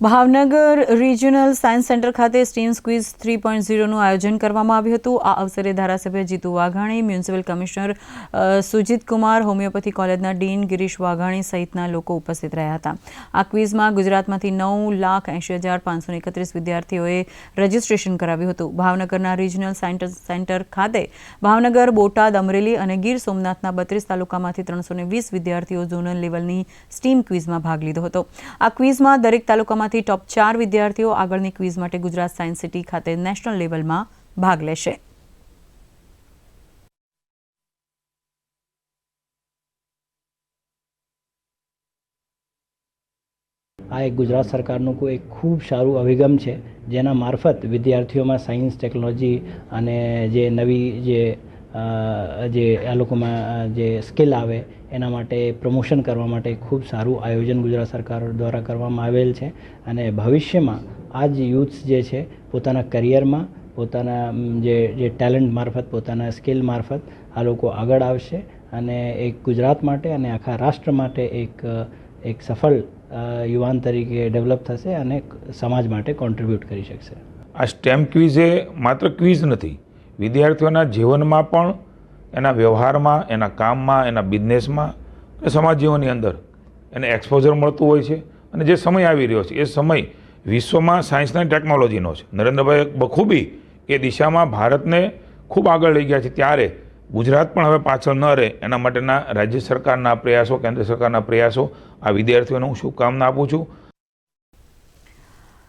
Bhavnagar regional science centre ખાતે steam quiz 3.0નું આયોજન કરવામાં આવ્યું હતું। આ અવસરે ધારાસભ્ય Jitu Vaghani, municipal commissioner Sujit Kumar, homeopathy કોલેજના ડીન ગિરીશ વાઘાણી સહિતના લોકો ઉપસ્થિત રહ્યા હતા। આ ક્વિઝમાં ગુજરાતમાંથી 9,80,531 વિદ્યાર્થીઓએ રજીસ્ટ્રેશન કરાવ્યું હતું। ભાવનગરના રિજિયોનલ સાયન્સ સેન્ટર ખાતે ભાવનગર, બોટાદ, અમરેલી અને ગીર સોમનાથના 32 તાલુકામાંથી 320 વિદ્યાર્થીઓ ઝોનલ લેવલની સ્ટીમ ક્વિઝમાં ભાગ લીધો હતો। આ ક્વિઝમાં દરેક તાલુકામાં टॉप 4 विद्यार्थीओ आगळनी क्विज माटे गुजरात सायन्स सिटी खाते नेशनल लेवल में भाग लेशे। आ एक गुजरात सरकारનું કોઈ એક ખૂબ સારું અભિગમ છે જેના મારફત વિદ્યાર્થીઓમાં સાયન્સ, ટેકનોલોજી અને જે નવી જે આ લોકોમાં જે સ્કિલ આવે એના માટે પ્રમોશન કરવા માટે ખૂબ સારું આયોજન ગુજરાત સરકાર દ્વારા કરવામાં આવેલ છે અને ભવિષ્યમાં આ જ યુથ્સ જે છે પોતાના કરિયરમાં પોતાના જે ટેલેન્ટ મારફત પોતાના સ્કિલ મારફત આ લોકો આગળ આવશે અને એક ગુજરાત માટે અને આખા રાષ્ટ્ર માટે એક સફળ યુવાન તરીકે ડેવલપ થશે અને સમાજ માટે કોન્ટ્રીબ્યુટ કરી શકશે। આ સ્ટેમ ક્વિઝ એ માત્ર ક્વિઝ નથી, વિદ્યાર્થીઓના જીવનમાં પણ, એના વ્યવહારમાં, એના કામમાં, એના બિઝનેસમાં અને સમાજ જીવનની અંદર એને એક્સપોઝર મળતું હોય છે। અને જે સમય આવી રહ્યો છે એ સમય વિશ્વમાં સાયન્સ અને ટેકનોલોજીનો છે। નરેન્દ્રભાઈ બખૂબી એ દિશામાં ભારતને ખૂબ આગળ લઈ ગયા છે, ત્યારે ગુજરાત પણ હવે પાછળ ન રહે એના માટેના રાજ્ય સરકારના પ્રયાસો, કેન્દ્ર સરકારના પ્રયાસો, આ વિદ્યાર્થીઓને હું શુભકામના આપું છું।